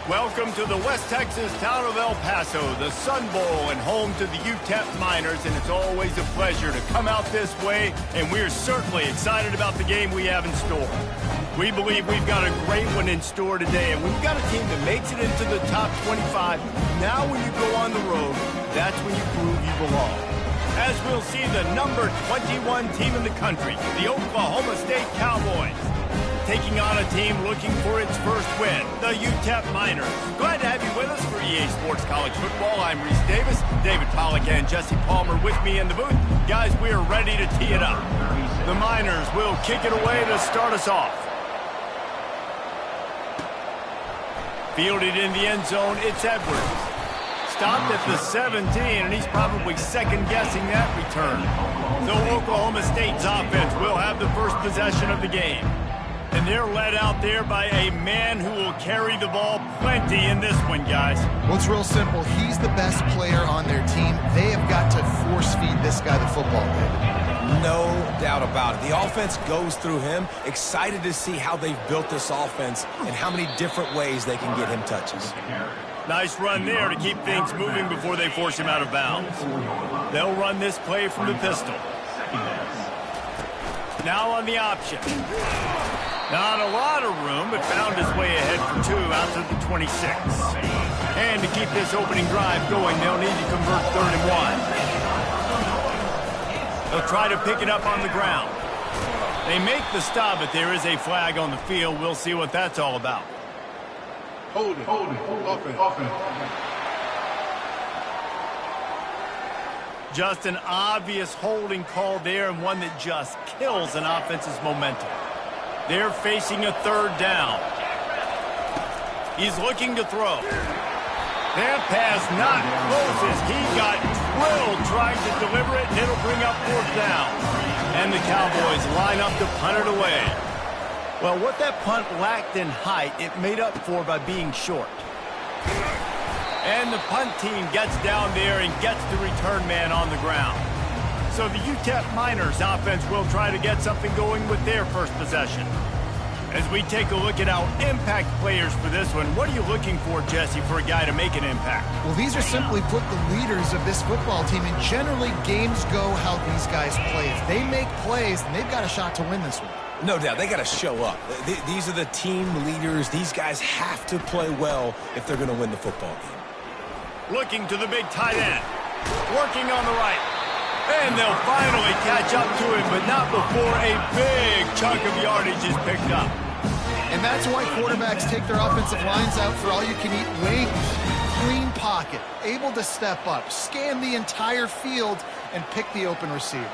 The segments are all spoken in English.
Welcome to the West Texas town of El Paso, the Sun Bowl and home to the UTEP Miners, and it's always a pleasure to come out this way, and we're certainly excited about the game we have in store. We believe we've got a great one in store today, and we've got a team that makes it into the top 25. Now when you go on the road, that's when you prove you belong. As we'll see the number 21 team in the country, the Oklahoma State Cowboys, taking on a team looking for its first win, the UTEP Miners. Glad to have you with us for EA Sports College Football. I'm Reese Davis, David Pollack and Jesse Palmer with me in the booth. Guys, we are ready to tee it up. The Miners will kick it away to start us off. Fielded in the end zone, it's Edwards. Stopped at the 17, and he's probably second-guessing that return. So Oklahoma State's offense will have the first possession of the game. And they're led out there by a man who will carry the ball plenty in this one, guys. Well, it's real simple. He's the best player on their team. They have got to force-feed this guy the football, David. No doubt about it. The offense goes through him. Excited to see how they've built this offense and how many different ways they can get him touches. Nice run there to keep things moving before they force him out of bounds. They'll run this play from the pistol. Now on the option. Not a lot of room, but found his way ahead for two out to the 26. And to keep this opening drive going, they'll need to convert 3rd and 1. They'll try to pick it up on the ground. They make the stop, but there is a flag on the field. We'll see what that's all about. Hold it, offense. Just an obvious holding call there, and one that just kills an offense's momentum. They're facing a 3rd down. He's looking to throw. That pass not close as he got drilled trying to deliver it, and it'll bring up 4th down. And the Cowboys line up to punt it away. Well, what that punt lacked in height, it made up for by being short. And the punt team gets down there and gets the return man on the ground. So the UTEP Miners offense will try to get something going with their first possession. As we take a look at our impact players for this one, what are you looking for, Jesse, for a guy to make an impact? Well, these are simply put the leaders of this football team, and generally games go how these guys play. If they make plays, then they've got a shot to win this one. No doubt, they got to show up. These are the team leaders. These guys have to play well if they're going to win the football game. Looking to the big tight end. Working on the right. And they'll finally catch up to him, but not before a big chunk of yardage is picked up. And that's why quarterbacks take their offensive lines out for all-you-can-eat wings. Clean pocket, able to step up, scan the entire field, and pick the open receiver.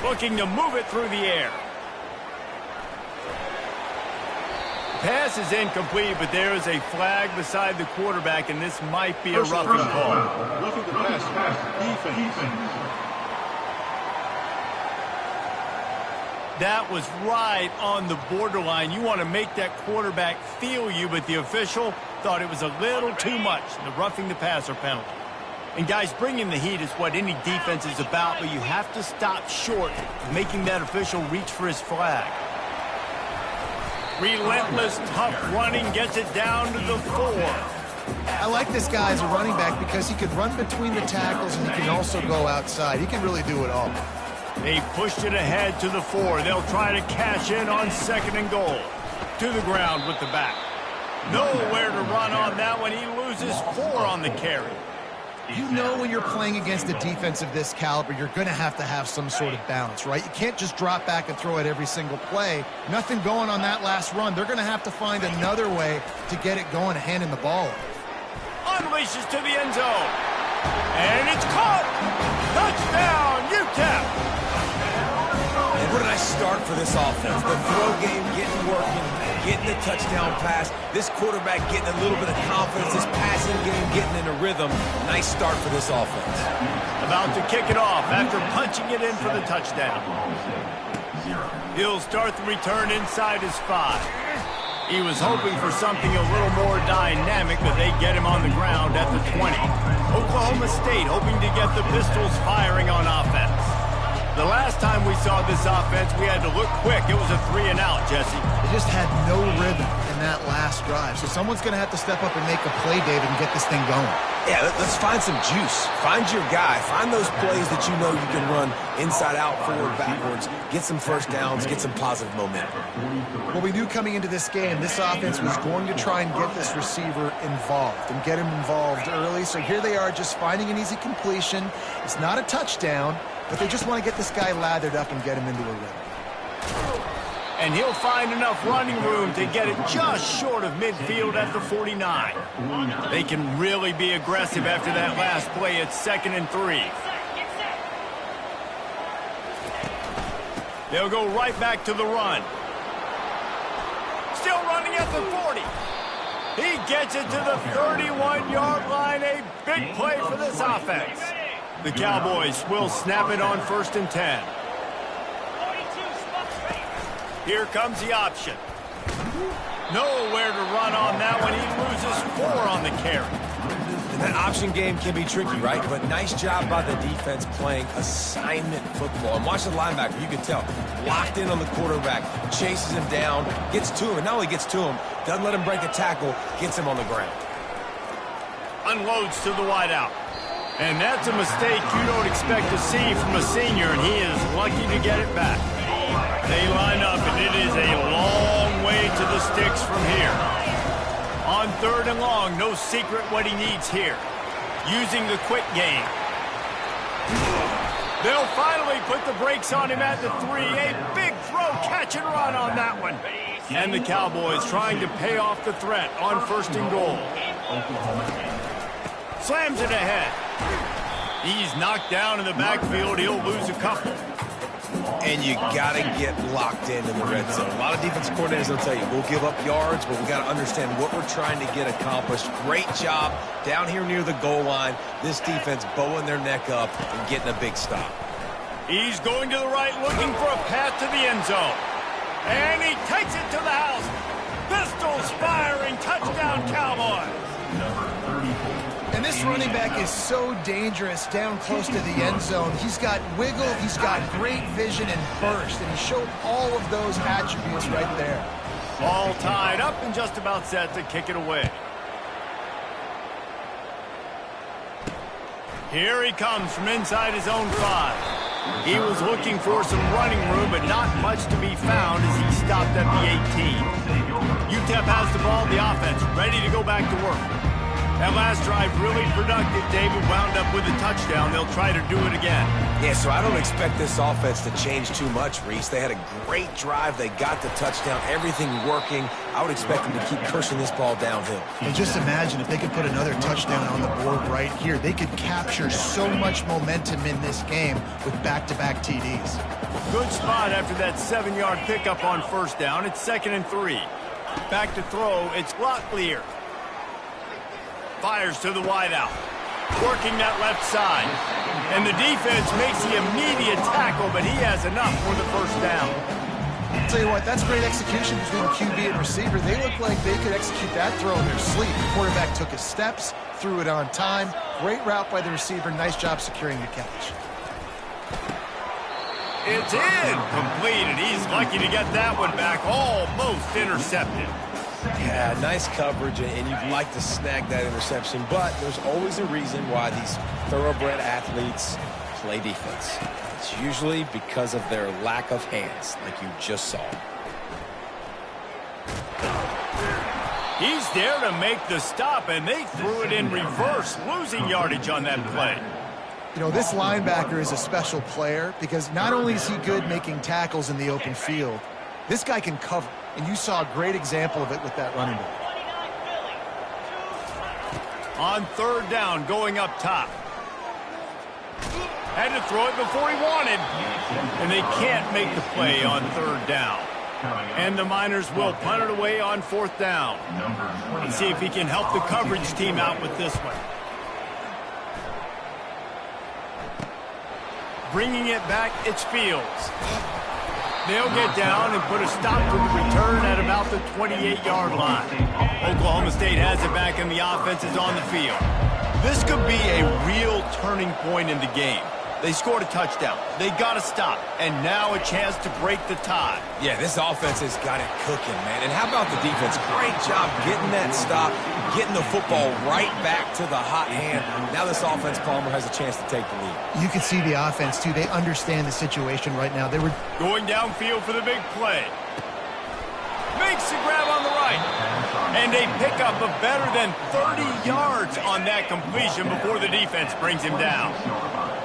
Looking to move it through the air. Pass is incomplete, but there is a flag beside the quarterback, and this might be a roughing call. Roughing the pass. Defense. That was right on the borderline. You want to make that quarterback feel you, but the official thought it was a little too much, the roughing the passer penalty. And guys, bringing the heat is what any defense is about, but you have to stop short of making that official reach for his flag. Relentless, tough running gets it down to the 4. I like this guy as a running back because he can run between the tackles and he can also go outside. He can really do it all. They pushed it ahead to the 4. They'll try to cash in on 2nd and goal. To the ground with the back. Nowhere to run on that one. He loses 4 on the carry. You know when you're playing against a defense of this caliber, you're going to have some sort of balance, right? You can't just drop back and throw it every single play. Nothing going on that last run. They're going to have to find another way to get it going, handing the ball off. Unleashes to the end zone. And it's caught. Touchdown, UTEP. And where did I start for this offense? The throw game getting working, getting the touchdown pass. This quarterback getting a little bit of confidence. This passing game getting in a rhythm. Nice start for this offense. About to kick it off after punching it in for the touchdown. He'll start the return inside his 5. He was hoping for something a little more dynamic, but they get him on the ground at the 20. Oklahoma State hoping to get the Pistols firing on offense. The last time we saw this offense, we had to look quick. It was a 3-and-out, Jesse. They just had no rhythm. And in that last drive. So someone's going to have to step up and make a play, David, and get this thing going. Yeah, let's find some juice. Find your guy. Find those plays that you know you can run inside out, forward, backwards. Get some first downs. Get some positive momentum. Well, we knew coming into this game, this offense was going to try and get this receiver involved and get him involved early. So here they are just finding an easy completion. It's not a touchdown, but they just want to get this guy lathered up and get him into a rhythm. And he'll find enough running room to get it just short of midfield at the 49. They can really be aggressive after that last play. It's 2nd and 3. They'll go right back to the run. Still running at the 40. He gets it to the 31-yard line. A big play for this offense. The Cowboys will snap it on 1st and 10. Here comes the option. Nowhere to run on that one. He loses 4 on the carry. And that option game can be tricky, right? But nice job by the defense playing assignment football. And watch the linebacker. You can tell. Locked in on the quarterback. Chases him down. Gets to him. And not only gets to him, doesn't let him break a tackle. Gets him on the ground. Unloads to the wideout. And that's a mistake you don't expect to see from a senior. And he is lucky to get it back. They line up, and it is a long way to the sticks from here. On 3rd and long, no secret what he needs here. Using the quick game. They'll finally put the brakes on him at the 3. A big throw, catch and run on that one. And the Cowboys trying to pay off the threat on 1st and goal. Slams it ahead. He's knocked down in the backfield. He'll lose a couple. And you got to get locked in the red zone. A lot of defensive coordinators will tell you, we'll give up yards, but we got to understand what we're trying to get accomplished. Great job down here near the goal line. This defense bowing their neck up and getting a big stop. He's going to the right, looking for a path to the end zone. And he takes it to the house. Pistols firing, touchdown Cowboys. And this running back is so dangerous down close to the end zone. He's got wiggle, he's got great vision and burst, and he showed all of those attributes right there. All tied up and just about set to kick it away. Here he comes from inside his own 5. He was looking for some running room, but not much to be found as he stopped at the 18. UTEP has the ball, the offense ready to go back to work. That last drive really productive. David wound up with a touchdown. They'll try to do it again. Yeah, so I don't expect this offense to change too much, Reese. They had a great drive. They got the touchdown. Everything working. I would expect them to keep pushing this ball downhill. And just imagine if they could put another touchdown on the board right here. They could capture so much momentum in this game with back-to-back TDs. Good spot after that 7-yard pickup on 1st down. It's 2nd and 3. Back to throw. It's Locklear. Fires to the wideout. Working that left side. And the defense makes the immediate tackle, but he has enough for the 1st down. I'll tell you what, that's great execution between QB and receiver. They look like they could execute that throw in their sleep. The quarterback took his steps, threw it on time. Great route by the receiver. Nice job securing the catch. It's in. Completed. He's lucky to get that one back. Almost intercepted. Yeah, nice coverage, and you'd like to snag that interception, but there's always a reason why these thoroughbred athletes play defense. It's usually because of their lack of hands, like you just saw. He's there to make the stop, and they threw it in reverse, losing yardage on that play. You know, this linebacker is a special player because not only is he good making tackles in the open field, this guy can cover. And you saw a great example of it with that running back. On 3rd down, going up top. Had to throw it before he wanted. And they can't make the play on 3rd down. And the Miners will punt it away on 4th down. And see if he can help the coverage team out with this one. Bringing it back, it's Fields. They'll get down and put a stop to the return at about the 28-yard line. Oklahoma State has it back and the offense is on the field. This could be a real turning point in the game. They scored a touchdown. They got to stop. And now a chance to break the tie. Yeah, this offense has got it cooking, man. And how about the defense? Great job getting that stop, getting the football right back to the hot hand. Now this offense, Palmer, has a chance to take the lead. You can see the offense, too. They understand the situation right now. They were going downfield for the big play. Makes the grab on the right. And they pick up a better than 30 yards on that completion before the defense brings him down.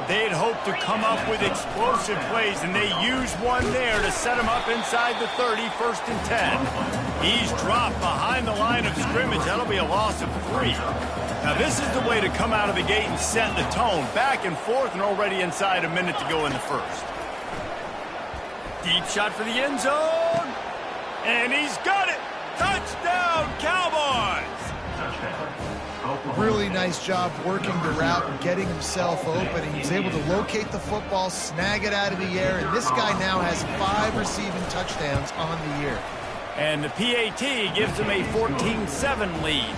They'd hoped to come up with explosive plays, and they used one there to set him up inside the 30, 1st and 10. He's dropped behind the line of scrimmage. That'll be a loss of 3. Now, this is the way to come out of the gate and set the tone. Back and forth and already inside a minute to go in the first. Deep shot for the end zone. And he's got it. Touchdown, Cowboys. Really nice job working the route and getting himself open. And he's able to locate the football, snag it out of the air, and this guy now has 5 receiving touchdowns on the year. And the PAT gives him a 14-7 lead.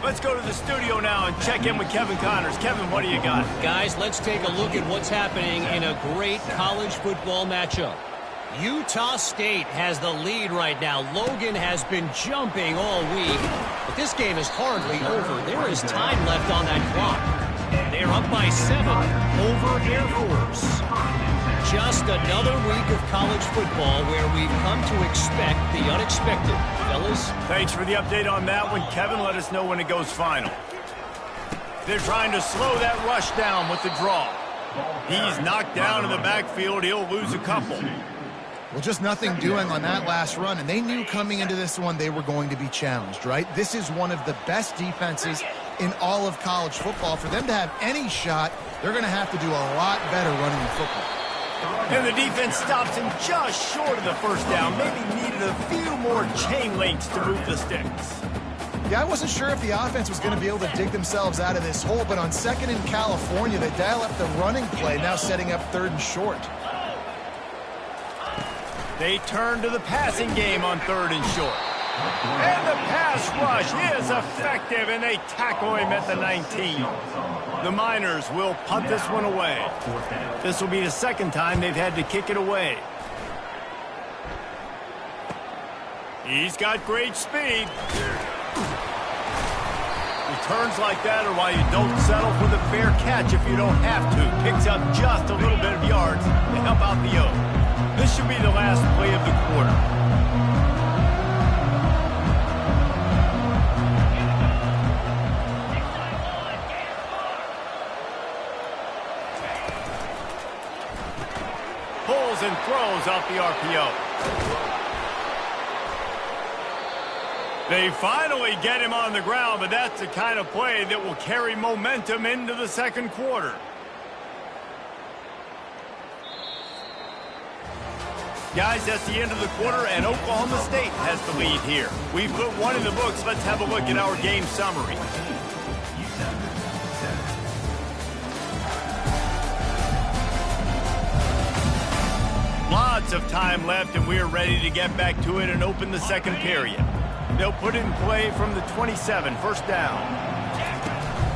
Let's go to the studio now and check in with Kevin Connors. Kevin, what do you got? Guys, let's take a look at what's happening in a great college football matchup. Utah State has the lead right now. Logan has been jumping all week, but this game is hardly over. There is time left on that clock. They're up by 7 over Air Force. Just another week of college football where we've come to expect the unexpected. Fellas? Thanks for the update on that one, Kevin. Let us know when it goes final. They're trying to slow that rush down with the draw. He's knocked down in the backfield. He'll lose a couple. Well, just nothing doing on that last run, and they knew coming into this one they were going to be challenged, right? This is one of the best defenses in all of college football. For them to have any shot, they're going to have to do a lot better running the football. And the defense stops him just short of the first down. Maybe needed a few more chain links to move the sticks. Yeah, I wasn't sure if the offense was going to be able to dig themselves out of this hole, but on 2nd in California, they dial up the running play, now setting up 3rd and short. They turn to the passing game on 3rd and short. And the pass rush is effective, and they tackle him at the 19. The Miners will punt this one away. This will be the 2nd time they've had to kick it away. He's got great speed. Returns like that are why you don't settle for the fair catch if you don't have to. Picks up just a little bit of yards to help out the O. This should be the last play of the quarter. Pulls and throws off the RPO. They finally get him on the ground, but that's the kind of play that will carry momentum into the 2nd quarter. Guys, that's the end of the quarter, and Oklahoma State has the lead here. We've put one in the books. Let's have a look at our game summary. Lots of time left, and we're ready to get back to it and open the 2nd period. They'll put it in play from the 27, 1st down.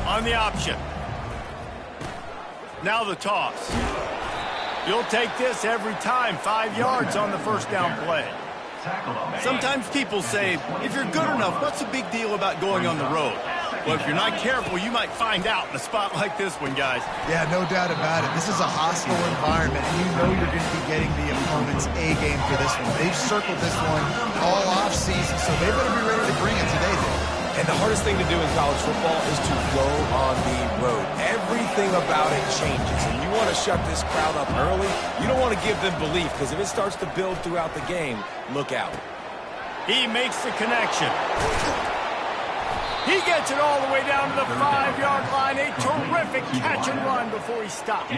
On the option. Now the toss. You'll take this every time. 5 yards on the 1st down play. Sometimes people say, if you're good enough, what's the big deal about going on the road? Well, if you're not careful, you might find out in a spot like this one, guys. Yeah, no doubt about it. This is a hostile environment, and you know you're going to be getting the opponent's A game for this one. They've circled this one all off-season, so they better be ready to bring it today, Dave. And the hardest thing to do in college football is to go on the road. Everything about it changes, and you want to shut this crowd up early. You don't want to give them belief, because if it starts to build throughout the game, look out. He makes the connection. He gets it all the way down to the 5-yard line. A terrific catch and run before he stops.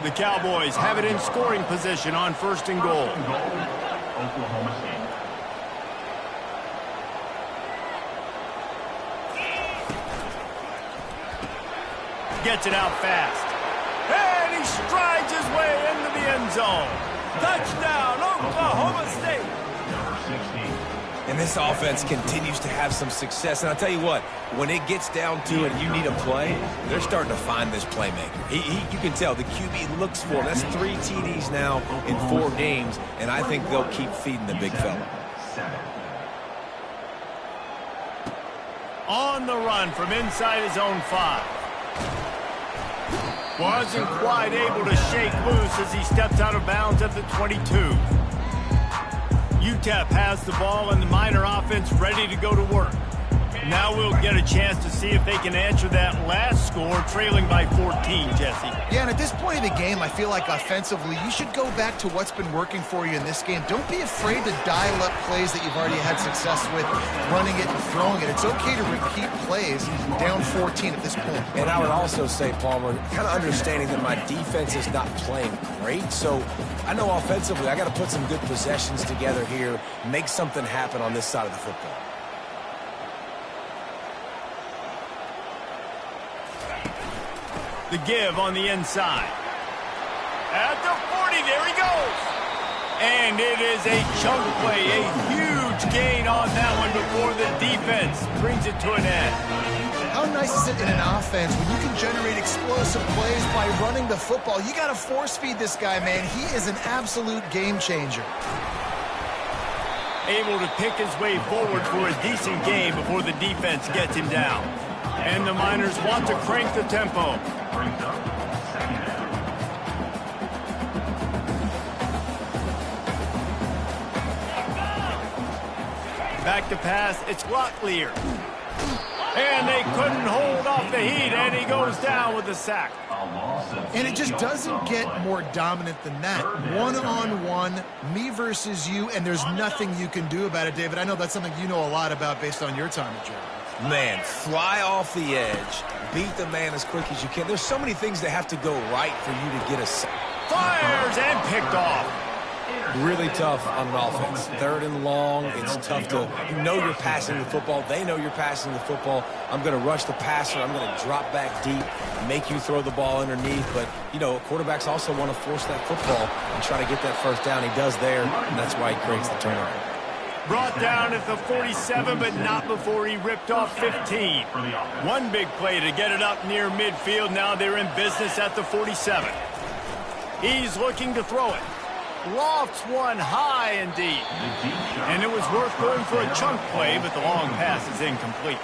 The Cowboys have it in scoring position on 1st and goal. Oklahoma State. Gets it out fast. And he strides his way into the end zone. Touchdown, Oklahoma State. Number 16. And this offense continues to have some success. And I'll tell you what, when it gets down to it and you need a play, they're starting to find this playmaker. You can tell the QB looks for him. That's 3 TDs now in 4 games, and I think they'll keep feeding the big fella. On the run from inside his own 5. Wasn't quite able to shake loose as he steps out of bounds at the 22. UTEP has the ball and the Miner offense ready to go to work. Now we'll get a chance to see if they can answer that last score, trailing by 14, Jesse. Yeah, and at this point of the game, I feel like offensively, you should go back to what's been working for you in this game. Don't be afraid to dial up plays that you've already had success with, running it and throwing it. It's okay to repeat plays down 14 at this point. And I would also say, Palmer, kind of understanding that my defense is not playing great, so I know offensively I got to put some good possessions together here, make something happen on this side of the football. The give on the inside. At the 40, there he goes. And it is a chunk play, a huge gain on that one before the defense brings it to an end. How nice is it in an offense when you can generate explosive plays by running the football? You got to force feed this guy, man. He is an absolute game changer. Able to pick his way forward for a decent game before the defense gets him down. And the Miners want to crank the tempo. Back to pass, it's Locklear. And they couldn't hold off the heat, and he goes down with a sack. And it just doesn't get more dominant than that. One-on-one, me versus you, and there's nothing you can do about it, David. I know that's something you know a lot about based on your time at Georgia. Man, fly off the edge, beat the man as quick as you can. There's so many things that have to go right for you to get a sack. Fires and picked off. Really tough on an offense. 3rd and long, it's tough to, you know you're passing the football. They know you're passing the football. I'm going to rush the passer. I'm going to drop back deep, make you throw the ball underneath. But, you know, quarterbacks also want to force that football and try to get that first down. He does there, and that's why he creates the turnover. Brought down at the 47, but not before he ripped off 15. One big play to get it up near midfield. Now they're in business at the 47. He's looking to throw it. Lofts one high and deep. And it was worth going for a chunk play, but the long pass is incomplete.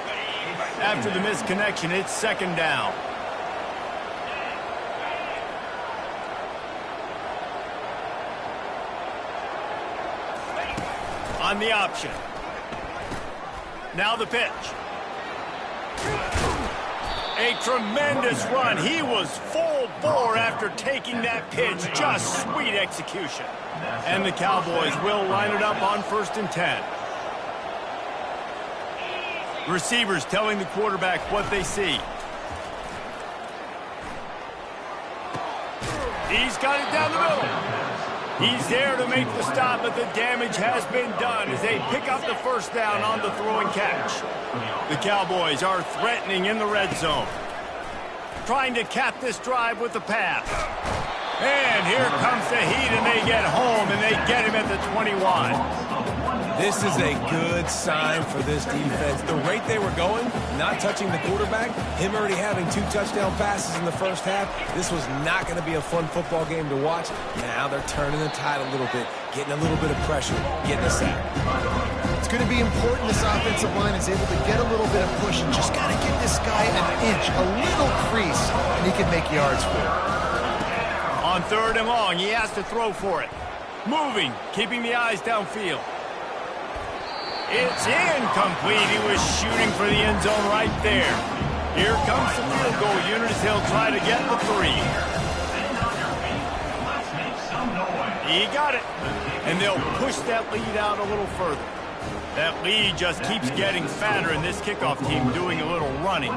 After the misconnection, it's 2nd down. On the option. Now the pitch. A tremendous run. He was full bore after taking that pitch. Just sweet execution. And the Cowboys will line it up on 1st and 10. Receivers telling the quarterback what they see. He's got it down the middle. He's there to make the stop, but the damage has been done as they pick up the 1st down on the throw and catch. The Cowboys are threatening in the red zone. Trying to cap this drive with the pass. And here comes the heat, and they get home, and they get him at the 21. This is a good sign for this defense. The rate they were going, not touching the quarterback, him already having 2 touchdown passes in the first half, this was not going to be a fun football game to watch. Now they're turning the tide a little bit, getting a little bit of pressure, getting a sack. It's going to be important this offensive line is able to get a little bit of push and just got to give this guy an inch, a little crease, and he can make yards for it. On 3rd and long, he has to throw for it. Moving, keeping the eyes downfield. It's incomplete. He was shooting for the end zone right there. Here comes the field goal unit as he'll try to get the 3. He got it. And they'll push that lead out a little further. That lead just keeps getting fatter, and this kickoff team doing a little running.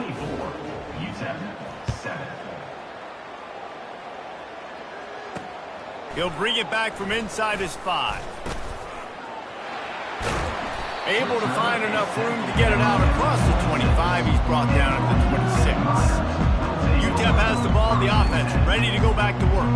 He'll bring it back from inside his 5. Able to find enough room to get it out across the 25. He's brought down at the 26. UTEP has the ball, the offense ready to go back to work.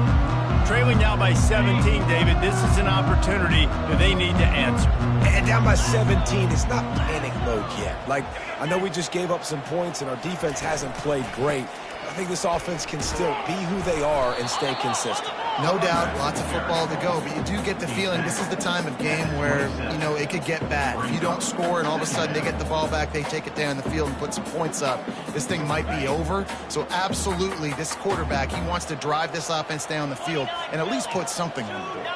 Trailing now by 17, David. This is an opportunity that they need to answer. And down by 17, it's not panic mode yet. Like, I know we just gave up some points and our defense hasn't played great. I think this offense can still be who they are and stay consistent. No doubt, lots of football to go, but you do get the feeling this is the time of game where, you know, it could get bad. If you don't score and all of a sudden they get the ball back, they take it down the field and put some points up, this thing might be over. So absolutely, this quarterback, he wants to drive this offense down the field and at least put something on the board.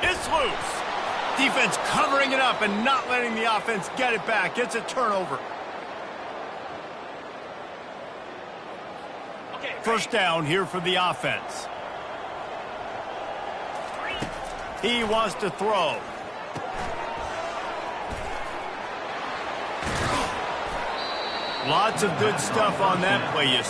It's loose. Defense covering it up and not letting the offense get it back. It's a turnover. First down here for the offense. He wants to throw. Lots of good stuff on that play. You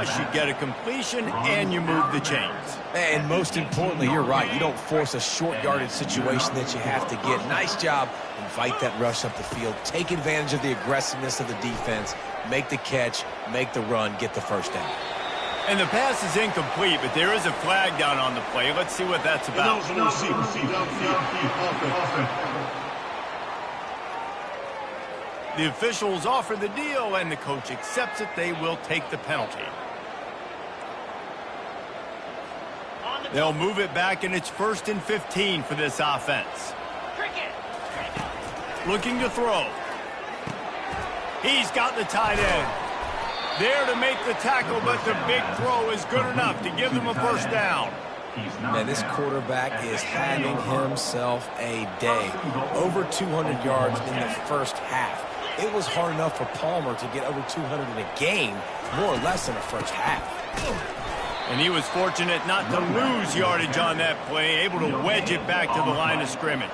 should get a completion and you move the chains. And most importantly, you're right. You don't force a short yardage situation that you have to get. Nice job. Invite that rush up the field. Take advantage of the aggressiveness of the defense. Make the catch. Make the run. Get the first down. And the pass is incomplete, but there is a flag down on the play. Let's see what that's about. The officials offer the deal, and the coach accepts it. They will take the penalty. They'll move it back, and it's 1st and 15 for this offense. Looking to throw. He's got the tight end. There to make the tackle, but the big throw is good enough to give them a first down. Man, this quarterback is having himself a day. Over 200 yards in the first half. It was hard enough for Palmer to get over 200 in a game, more or less in the first half. And he was fortunate not to lose yardage on that play, able to wedge it back to the line of scrimmage.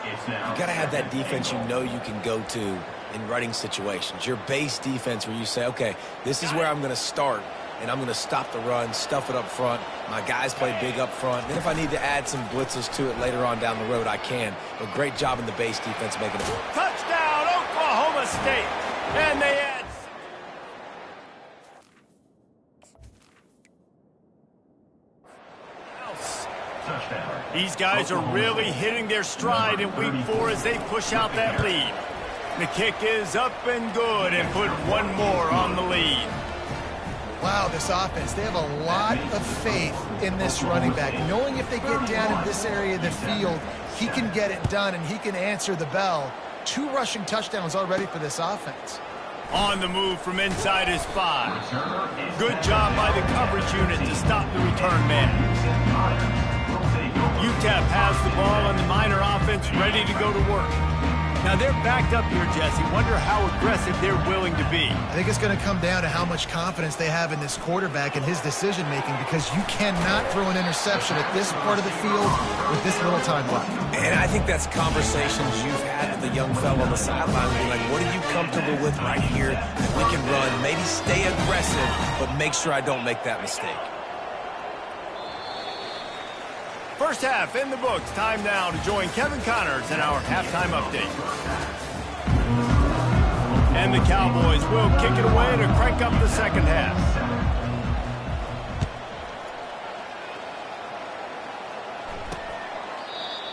You got to have that defense you know you can go to in running situations. Your base defense where you say, okay, this is where I'm going to start, and I'm going to stop the run, stuff it up front. My guys play big up front. Then if I need to add some blitzes to it later on down the road, I can. But great job in the base defense making it. Touchdown, Oklahoma State. And they add. These guys are really hitting their stride in week 4 as they push out that lead. The kick is up and good and put one more on the lead. Wow, this offense, they have a lot of faith in this running back. Knowing if they get down in this area of the field, he can get it done and he can answer the bell. 2 rushing touchdowns already for this offense. On the move from inside his 5. Good job by the coverage unit to stop the return man. UTEP has the ball and the Miner offense ready to go to work. Now they're backed up here, Jesse. Wonder how aggressive they're willing to be. I think it's going to come down to how much confidence they have in this quarterback and his decision-making, because you cannot throw an interception at this part of the field with this little time left. And I think that's conversations you've had with the young fellow on the sideline. Being like, what are you comfortable with right here that we can run? Maybe stay aggressive, but make sure I don't make that mistake. First half in the books. Time now to join Kevin Connors in our halftime update. And the Cowboys will kick it away to crank up the second half.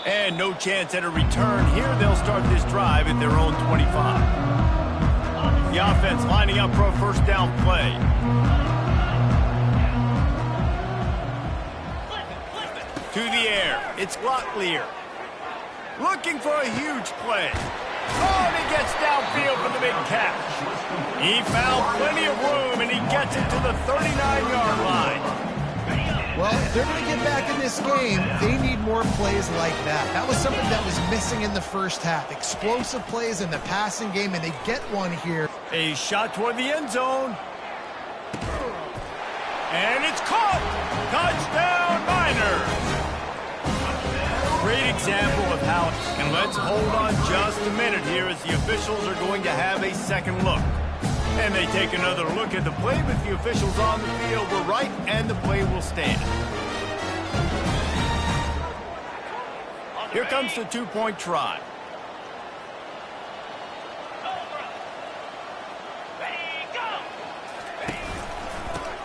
And no chance at a return here. They'll start this drive at their own 25. The offense lining up for a first down play. To the air, it's Locklear. Looking for a huge play. Oh, and he gets downfield for the big catch. He found plenty of room, and he gets it to the 39-yard line. Well, if they're going to get back in this game, they need more plays like that. That was something that was missing in the first half. Explosive plays in the passing game, and they get one here. A shot toward the end zone. And it's caught. Touchdown, Miners. Great example of how, and let's hold on just a minute here as the officials are going to have a second look. And they take another look at the play, but the officials on the field were right, and the play will stand. Here comes the 2-point try.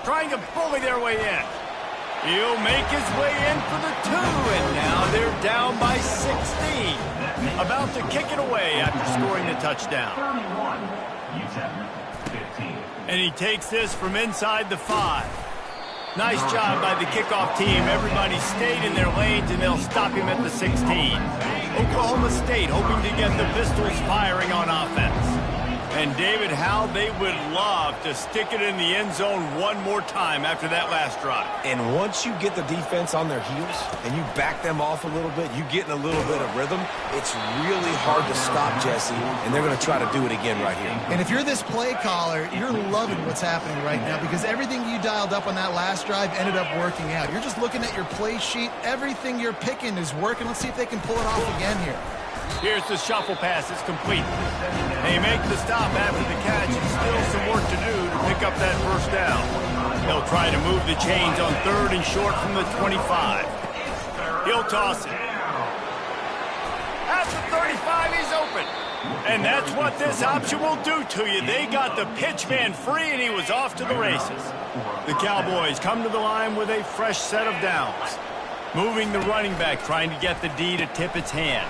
trying to bully their way in. He'll make his way in for the 2, and now they're down by 16. About to kick it away after scoring the touchdown. 15. And he takes this from inside the 5. Nice job by the kickoff team. Everybody stayed in their lanes, and they'll stop him at the 16. Oklahoma State hoping to get the Pistols firing on offense. And, David, how they would love to stick it in the end zone one more time after that last drive. And once you get the defense on their heels and you back them off a little bit, you get in a little bit of rhythm, it's really hard to stop, Jesse, and they're going to try to do it again right here. And if you're this play caller, you're loving what's happening right now because everything you dialed up on that last drive ended up working out. You're just looking at your play sheet. Everything you're picking is working. Let's see if they can pull it off again here. Here's the shuffle pass. It's complete. They make the stop after the catch, and still some work to do to pick up that first down. They'll try to move the chains on 3rd and short from the 25. He'll toss it. At the 35, he's open. And that's what this option will do to you. They got the pitch man free, and he was off to the races. The Cowboys come to the line with a fresh set of downs. Moving the running back, trying to get the D to tip its hand.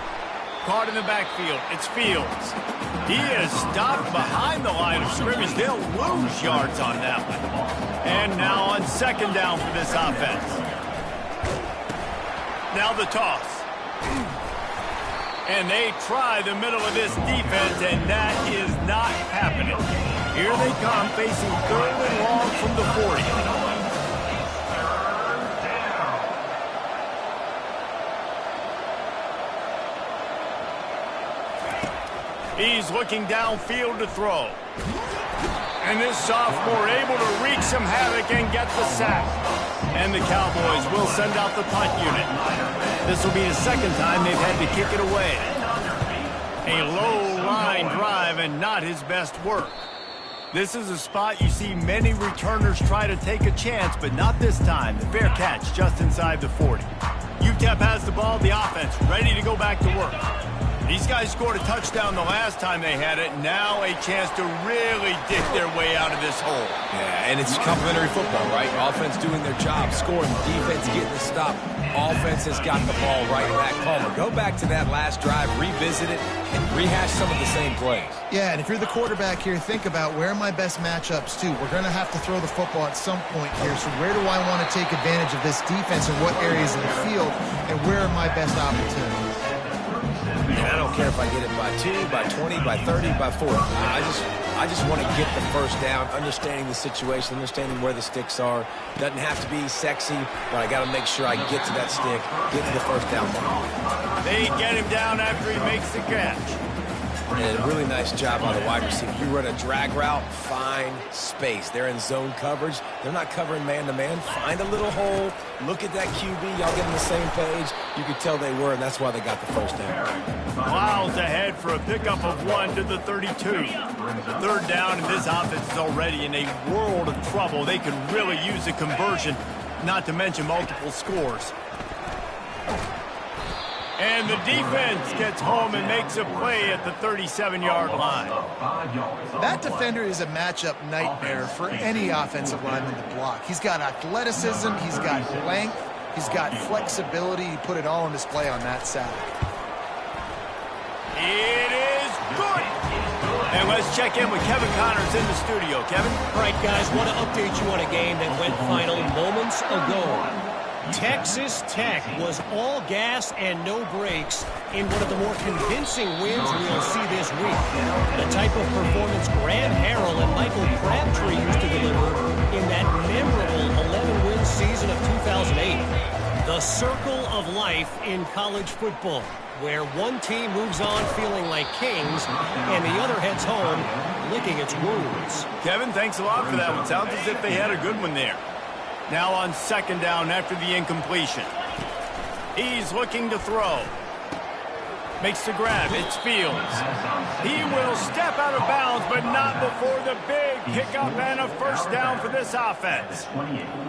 Caught in the backfield. It's Fields. He is stopped behind the line of scrimmage. They'll lose yards on that one. And now on 2nd down for this offense. Now the toss. And they try the middle of this defense, and that is not happening. Here they come, facing 3rd and long from the 40. He's looking downfield to throw. And this sophomore able to wreak some havoc and get the sack. And the Cowboys will send out the punt unit. This will be the 2nd time they've had to kick it away. A low line drive and not his best work. This is a spot you see many returners try to take a chance, but not this time. The fair catch just inside the 40. UTEP has the ball, the offense ready to go back to work. These guys scored a touchdown the last time they had it. Now a chance to really dig their way out of this hole. Yeah, and it's complimentary football, right? Offense doing their job, scoring, defense getting the stop. Offense has got the ball right back. Palmer, go back to that last drive, revisit it, and rehash some of the same plays. Yeah, and if you're the quarterback here, think about where are my best matchups, too. We're going to have to throw the football at some point here, so where do I want to take advantage of this defense and what areas of the field, and where are my best opportunities? And I don't care if I get it by 2, by 20, by 30, by 40. I just want to get the first down, understanding the situation, understanding where the sticks are. Doesn't have to be sexy, but I got to make sure I get to that stick, get to the first down mark. They get him down after he makes the catch. And a really nice job by the wide receiver. You run a drag route, find space. They're in zone coverage. They're not covering man-to-man. Find a little hole. Look at that QB. Y'all get on the same page. You could tell they were, and that's why they got the first down. Miles ahead for a pickup of 1 to the 32. 3rd down, and this offense is already in a world of trouble. They could really use a conversion, not to mention multiple scores. And the defense gets home and makes a play at the 37-yard line. That defender is a matchup nightmare for any offensive lineman to block. He's got athleticism, he's got length, he's got flexibility. He put it all on display on that sack. It is good. And let's check in with Kevin Connors in the studio. Kevin? All right, guys, want to update you on a game that went final moments ago. Texas Tech was all gas and no brakes in one of the more convincing wins we'll see this week. The type of performance Grant Harrell and Michael Crabtree used to deliver in that memorable 11-win season of 2008. The circle of life in college football, where one team moves on feeling like kings and the other heads home licking its wounds. Kevin, thanks a lot for that one. Sounds as if they had a good one there. Now on 2nd down after the incompletion. He's looking to throw. Makes the grab. It's Fields. He will step out of bounds, but not before the big pickup and a first down for this offense.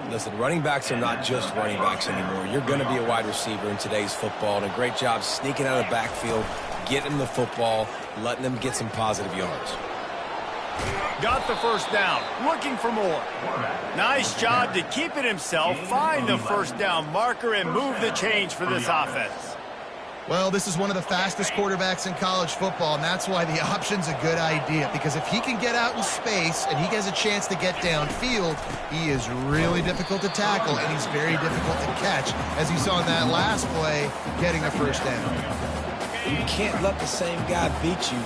Listen, running backs are not just running backs anymore. You're going to be a wide receiver in today's football, and a great job sneaking out of the backfield, getting the football, letting them get some positive yards. Got the first down, looking for more. Nice job to keep it himself, find the first down marker, and move the change for this offense. Well, this is one of the fastest quarterbacks in college football, and that's why the option's a good idea, because if he can get out in space and he has a chance to get downfield, he is really difficult to tackle, and he's very difficult to catch, as you saw in that last play, getting a first down. You can't let the same guy beat you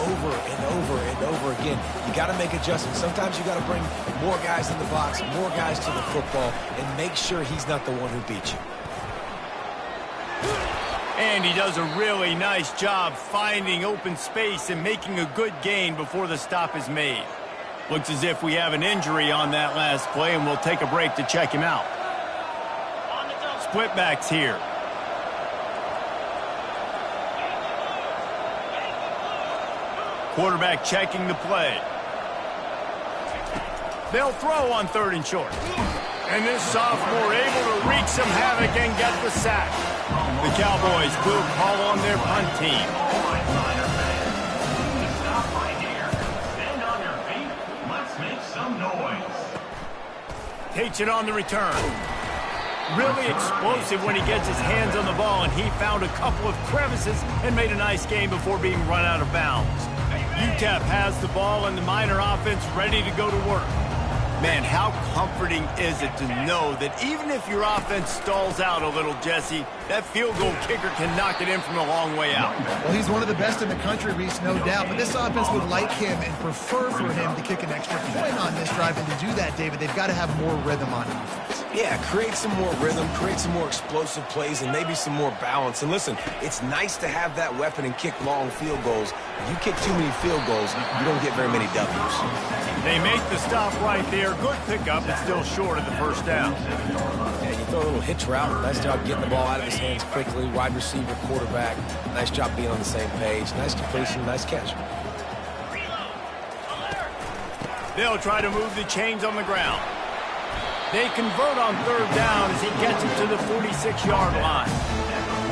over and over and over again. You got to make adjustments. Sometimes you got to bring more guys in the box, more guys to the football, and make sure he's not the one who beat you. And he does a really nice job finding open space and making a good gain before the stop is made. Looks as if we have an injury on that last play, and we'll take a break to check him out. Split backs here. Quarterback checking the play. They'll throw on 3rd and short. And this sophomore able to wreak some havoc and get the sack. The Cowboys will call on their punt team. Stop right here. Stand on your feet. Let's make some noise. Takes it on the return. Really explosive when he gets his hands on the ball, and he found a couple of crevices and made a nice game before being run out of bounds. UTEP has the ball and the Miner offense ready to go to work. Man, how comforting is it to know that even if your offense stalls out a little, Jesse, that field goal kicker can knock it in from a long way out. Well, he's one of the best in the country, Reese, no doubt. But this offense would like him and prefer for him to kick an extra point on this drive. And to do that, David, they've got to have more rhythm on offense. Yeah, create some more rhythm, create some more explosive plays, and maybe some more balance. And listen, it's nice to have that weapon and kick long field goals. If you kick too many field goals, you don't get very many W's. They make the stop right there. Good pickup, but still short of the first down. Yeah, you throw a little hitch route. Nice job getting the ball out of his hands quickly. Wide receiver, quarterback. Nice job being on the same page. Nice completion, nice catch. They'll try to move the chains on the ground. They convert on 3rd down as he gets it to the 46-yard line.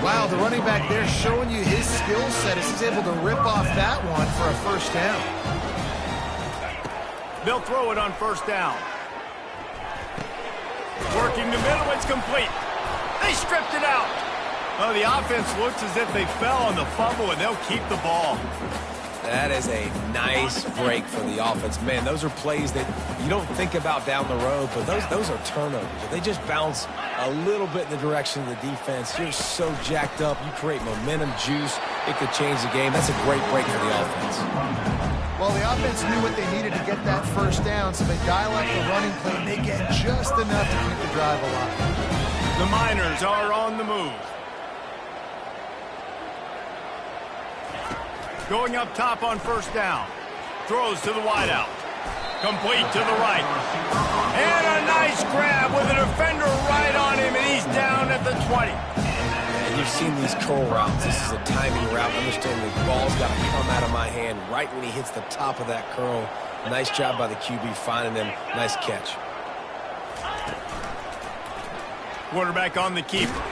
Wow, the running back there showing you his skill set as he's able to rip off that one for a first down. They'll throw it on 1st down. Working the middle, it's complete. They stripped it out. Well, the offense looks as if they fell on the fumble, and they'll keep the ball. That is a nice break for the offense. Man, those are plays that you don't think about down the road, but those are turnovers. If they just bounce a little bit in the direction of the defense, you're so jacked up. You create momentum, juice. It could change the game. That's a great break for the offense. Well, the offense knew what they needed to get that first down, so they dial up the running play, and they get just enough to keep the drive alive. The Miners are on the move. Going up top on 1st down. Throws to the wideout. Complete to the right. And a nice grab with a defender right on him, and he's down at the 20. And you've seen these curl routes. This is a timing route. Understand the ball's got to come out of my hand right when he hits the top of that curl. Nice job by the QB finding him. Nice catch. Quarterback on the keeper.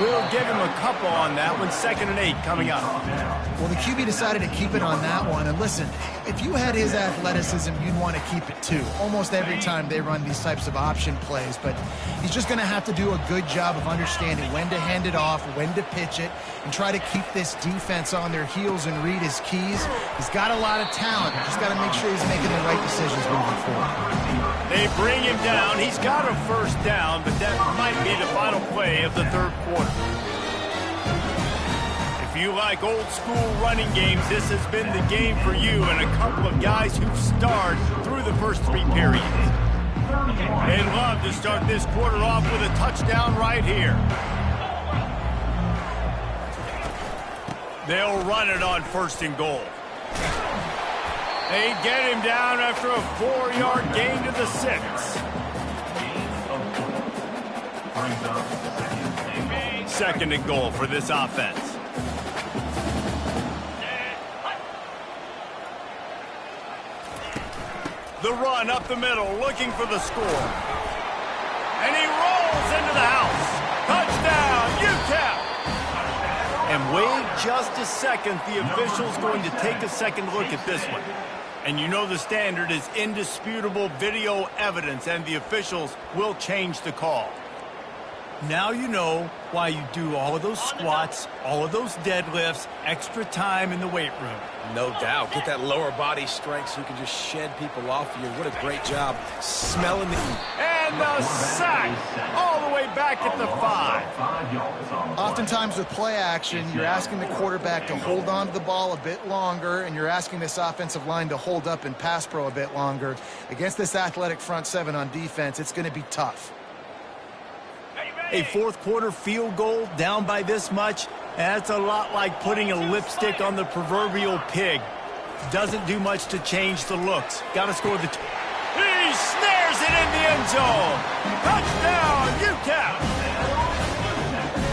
We'll give him a couple on that one. 2nd and 8 coming up. Well, the QB decided to keep it on that one. And listen, if you had his athleticism, you'd want to keep it too. Almost every time they run these types of option plays. But he's just going to have to do a good job of understanding when to hand it off, when to pitch it, and try to keep this defense on their heels and read his keys. He's got a lot of talent. Just got to make sure he's making the right decisions moving forward. They bring him down. He's got a first down, but that might be the final play of the 3rd quarter. If you like old school running games, this has been the game for you and a couple of guys who've starred through the first 3 periods. They'd love to start this quarter off with a touchdown right here. They'll run it on 1st and goal. They get him down after a 4-yard gain to the 6. Second and goal for this offense. The run up the middle, looking for the score. And he rolls into the house. Touchdown, UTEP! And wait just a second. The official's going to take a second look at this one. And you know the standard is indisputable video evidence, and the officials will change the call. Now you know why you do all of those squats, all of those deadlifts, extra time in the weight room. No doubt. Get that lower body strength so you can just shed people off of you. What a great job smelling the heat. And the sack all the way back at the 5. Oftentimes with play action, you're asking the quarterback to hold on to the ball a bit longer, and you're asking this offensive line to hold up in pass pro a bit longer. Against this athletic front seven on defense, it's going to be tough. A fourth quarter field goal down by this much, that's a lot like putting a lipstick on the proverbial pig. Doesn't do much to change the looks. Got to score the... He snares it in the end zone. Touchdown, UTEP.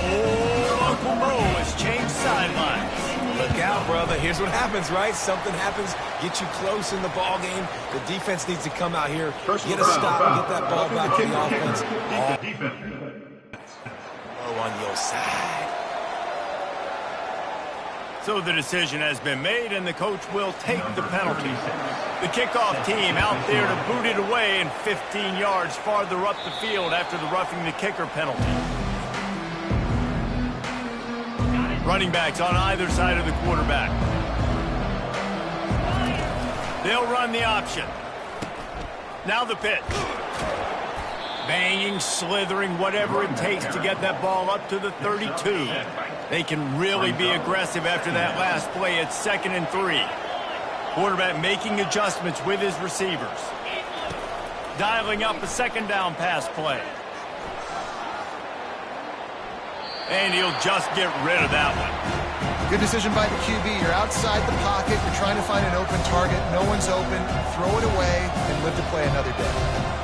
Oh, Uncle Mo has changed sidelines. Look out, brother. Here's what happens, right? Something happens, get you close in the ball game. The defense needs to come out here, get a stop, and get that ball back to the offense. On your side. So the decision has been made, and the coach will take the penalty. The kickoff team out there to boot it away, and 15 yards farther up the field after the roughing the kicker penalty. Running backs on either side of the quarterback. They'll run the option. Now the pitch. Banging, slithering, whatever it takes to get that ball up to the 32. They can really be aggressive after that last play at 2nd and 3. Quarterback making adjustments with his receivers. Dialing up a second down pass play. And he'll just get rid of that one. Good decision by the QB. You're outside the pocket. You're trying to find an open target. No one's open. Throw it away and live to play another day.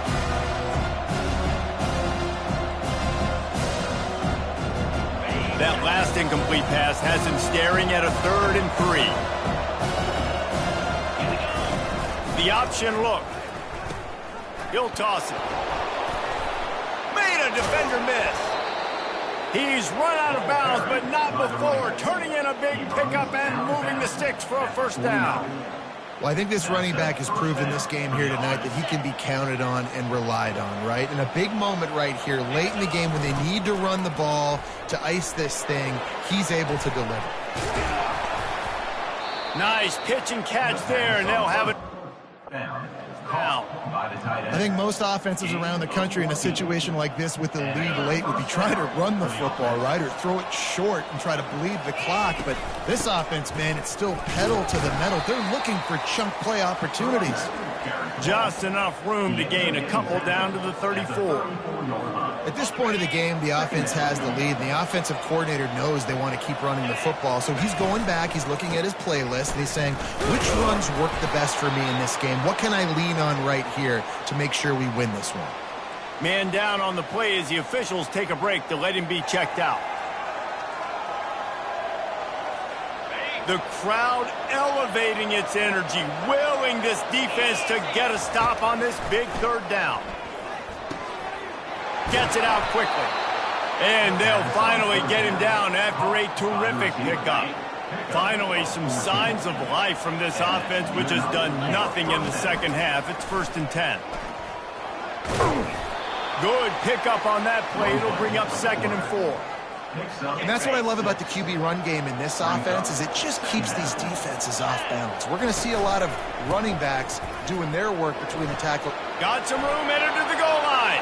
That last incomplete pass has him staring at a 3rd and 3. The option look. He'll toss it. Made a defender miss. He's run out of bounds, but not before. Turning in a big pickup and moving the sticks for a first down. Well, I think this running back has proven this game here tonight that he can be counted on and relied on, right? In a big moment right here, late in the game when they need to run the ball to ice this thing, he's able to deliver. Nice pitch and catch there, and they'll have it. I think most offenses around the country in a situation like this with the lead late would be trying to run the football, right, or throw it short and try to bleed the clock. But this offense, man, it's still pedal to the metal. They're looking for chunk play opportunities. Just enough room to gain a couple down to the 34. At this point of the game, the offense has the lead, and the offensive coordinator knows they want to keep running the football. So he's going back, he's looking at his playlist, and he's saying, which runs work the best for me in this game? What can I lean on right here to make sure we win this one? Man down on the play as the officials take a break to let him be checked out. The crowd elevating its energy, willing this defense to get a stop on this big 3rd down. Gets it out quickly. And they'll finally get him down after a terrific pickup. Finally, some signs of life from this offense, which has done nothing in the second half. It's 1st and 10. Good pickup on that play. It'll bring up 2nd and 4. And that's what I love about the QB run game in this offense is it just keeps these defenses off balance. We're going to see a lot of running backs doing their work between the tackle. Got some room headed to the goal line.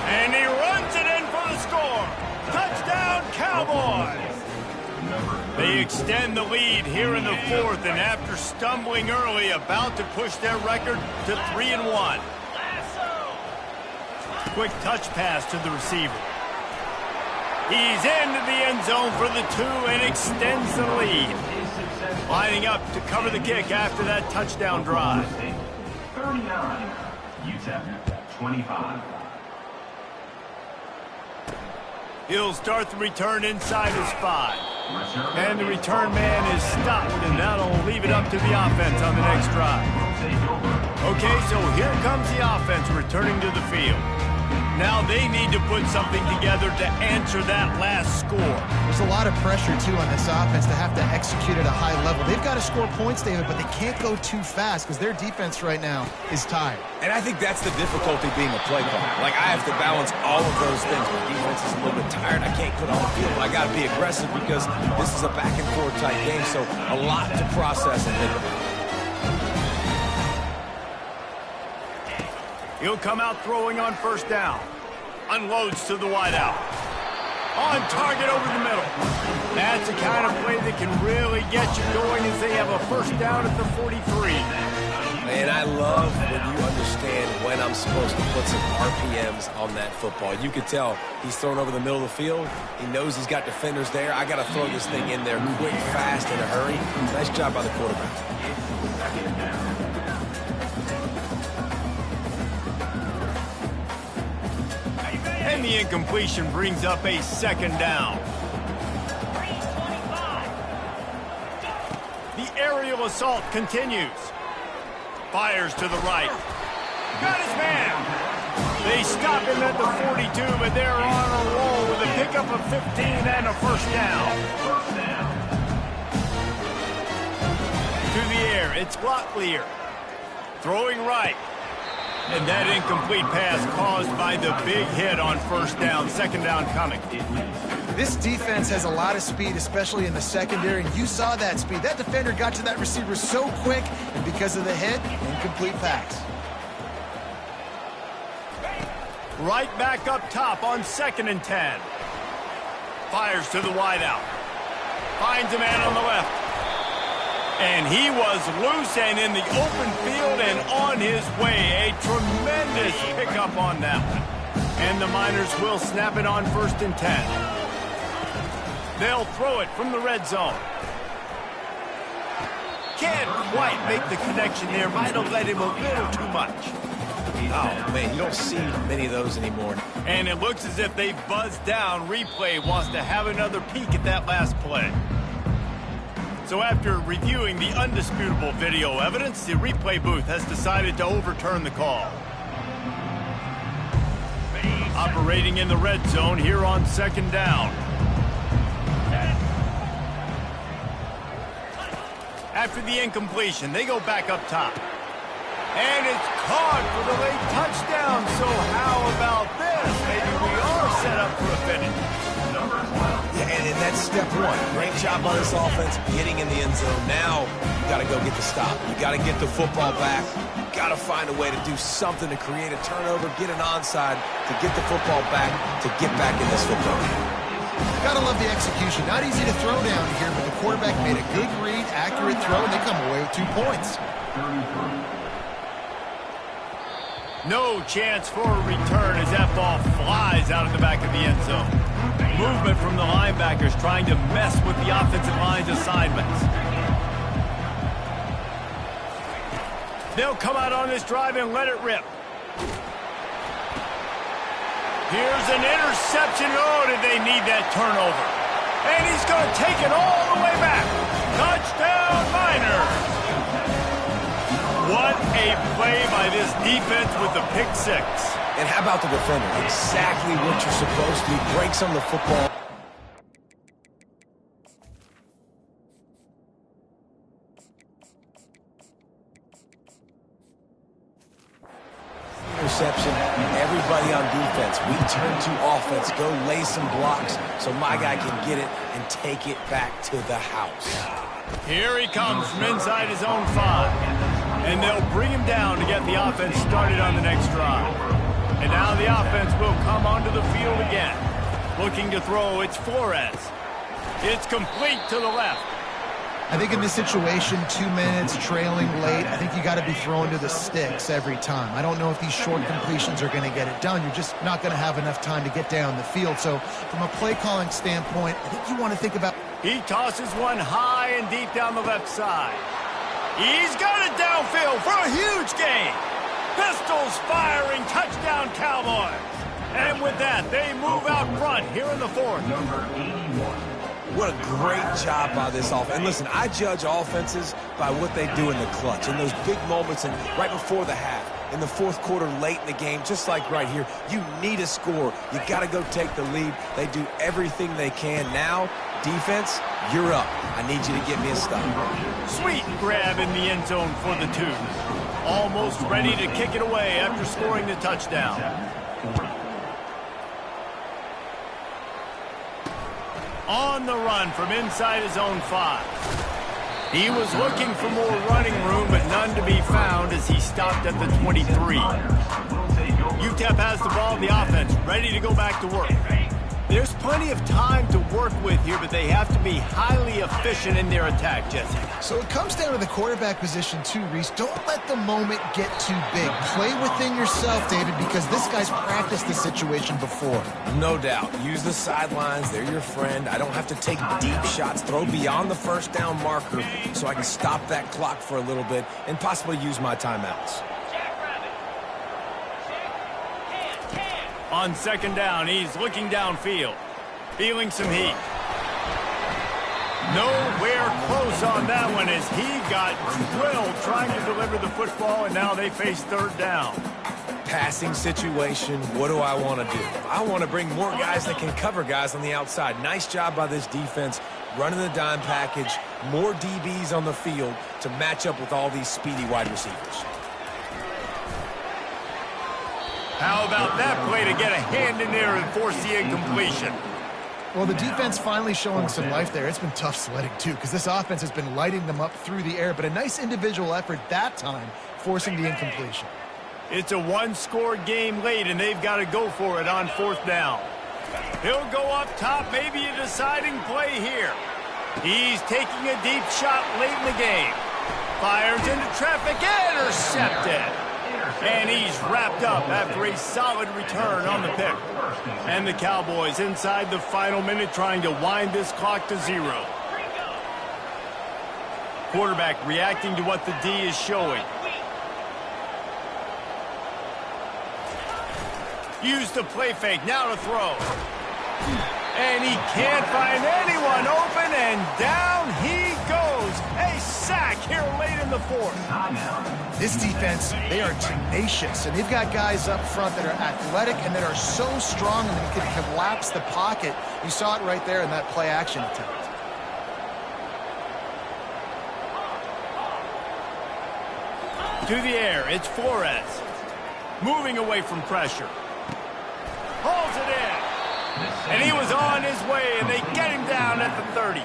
And he runs it in for the score. Touchdown, Cowboys. They extend the lead here in the 4th, and after stumbling early, about to push their record to 3-1. Quick touch pass to the receiver. He's into the end zone for the 2 and extends the lead. Lining up to cover the kick after that touchdown drive. 39, UTEP 25. He'll start the return inside his 5. And the return man is stopped, and that'll leave it up to the offense on the next drive. Okay, so here comes the offense returning to the field. Now they need to put something together to answer that last score. There's a lot of pressure, too, on this offense to have to execute at a high level. They've got to score points, David, but they can't go too fast because their defense right now is tired. And I think that's the difficulty being a play caller. Like, I have to balance all of those things. My defense is a little bit tired. I can't put on the field. I got to be aggressive because this is a back-and-forth type game, so a lot to process and think about. He'll come out throwing on first down. Unloads to the wideout. On target over the middle. That's the kind of play that can really get you going as they have a first down at the 43. Man, I love when you understand when I'm supposed to put some RPMs on that football. You could tell he's thrown over the middle of the field. He knows he's got defenders there. I got to throw this thing in there quick, fast, in a hurry. Nice job by the quarterback. And the incompletion brings up a second down. The aerial assault continues. Fires to the right. Got his man. They stop him at the 42, but they're on a roll with a pickup of 15 and a first down. To the air, it's Locklear. Throwing right. And that incomplete pass caused by the big hit on first down. Second down coming. This defense has a lot of speed, especially in the secondary, and you saw that speed. That defender got to that receiver so quick, and because of the hit, incomplete pass. Right back up top on 2nd and 10. Fires to the wideout. Finds a man on the left. And he was loose and in the open field and on his way. A tremendous pickup on that one. And the Miners will snap it on 1st and 10. They'll throw it from the red zone. Can't quite make the connection there. Might have let him a little too much. Oh, man, you don't see many of those anymore. And it looks as if they buzzed down. Replay wants to have another peek at that last play. So after reviewing the undisputable video evidence, the replay booth has decided to overturn the call. Operating in the red zone here on 2nd down. After the incompletion, they go back up top. And it's caught for the late touchdown. So how about this? Maybe we are set up for a finish. Yeah, and that's step one. Great job by this offense getting in the end zone. Now you got to go get the stop. You got to get the football back. You got to find a way to do something to create a turnover, get an onside, to get the football back, to get back in this football game. Gotta love the execution. Not easy to throw down here, but the quarterback made a good read, accurate throw, and they come away with 2 points. No chance for a return as that ball flies out of the back of the end zone. Movement from the linebackers trying to mess with the offensive line's assignments. They'll come out on this drive and let it rip. Here's an interception. Oh, did they need that turnover? And he's going to take it all the way back. Touchdown, Miners. What a play by this defense with the pick six. And how about the defender? Exactly what you're supposed to. Breaks on the football. Interception. Everybody on defense. We turn to offense. Go lay some blocks so my guy can get it and take it back to the house. Here he comes from inside his own 5. And they'll bring him down to get the offense started on the next drive. And now the offense will come onto the field again. Looking to throw, it's Flores. It's complete to the left. I think in this situation, 2 minutes, trailing late, I think you got to be throwing to the sticks every time. I don't know if these short completions are going to get it done. You're just not going to have enough time to get down the field. So from a play-calling standpoint, I think you want to think about... He tosses one high and deep down the left side. He's got it downfield for a huge gain. Pistols firing, touchdown Cowboys. And with that, they move out front here in the 4th. Number 81. What a great job by this offense. And listen, I judge offenses by what they do in the clutch, in those big moments and right before the half, in the fourth quarter, late in the game, just like right here. You need a score. You got to go take the lead. They do everything they can. Now, defense, you're up. I need you to get me a stop. Sweet grab in the end zone for the 2. Almost ready to kick it away after scoring the touchdown. On the run from inside his own 5. He was looking for more running room, but none to be found as he stopped at the 23. UTEP has the ball in the offense, ready to go back to work. There's plenty of time to work with here, but they have to be highly efficient in their attack, Jesse. So it comes down to the quarterback position too, Reese. Don't let the moment get too big. Play within yourself, David, because this guy's practiced this situation before. No doubt. Use the sidelines. They're your friend. I don't have to take deep shots, throw beyond the first down marker so I can stop that clock for a little bit and possibly use my timeouts. On second down, he's looking downfield, feeling some heat. Nowhere close on that one as he got drilled trying to deliver the football, and now they face third down. Passing situation, what do I want to do? I want to bring more guys that can cover guys on the outside. Nice job by this defense, running the dime package, more DBs on the field to match up with all these speedy wide receivers. How about that play to get a hand in there and force the incompletion? Well, the defense finally showing some life there. It's been tough sledding, too, because this offense has been lighting them up through the air, but a nice individual effort that time, forcing the incompletion. It's a one-score game late, and they've got to go for it on fourth down. He'll go up top, maybe a deciding play here. He's taking a deep shot late in the game. Fires into traffic, intercepted. And he's wrapped up after a solid return on the pick. And the Cowboys inside the final minute trying to wind this clock to 0. Quarterback reacting to what the D is showing. Use the play fake, now to throw. And he can't find anyone open, and down he goes. A sack here late in the fourth. This defense, they are tenacious, and they've got guys up front that are athletic and that are so strong and that can collapse the pocket. You saw it right there in that play-action attempt. To the air, it's Flores. Moving away from pressure. Hauls it in. And he was on his way, and they get him down at the 30.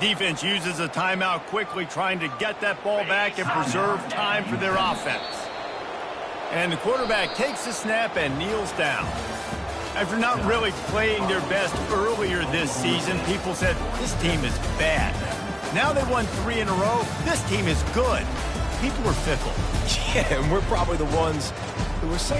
Defense uses a timeout quickly, trying to get that ball back and preserve time for their offense. And the quarterback takes the snap and kneels down. After not really playing their best earlier this season, people said, this team is bad. Now they won 3 in a row. This team is good. People are fickle. Yeah, and we're probably the ones who were saying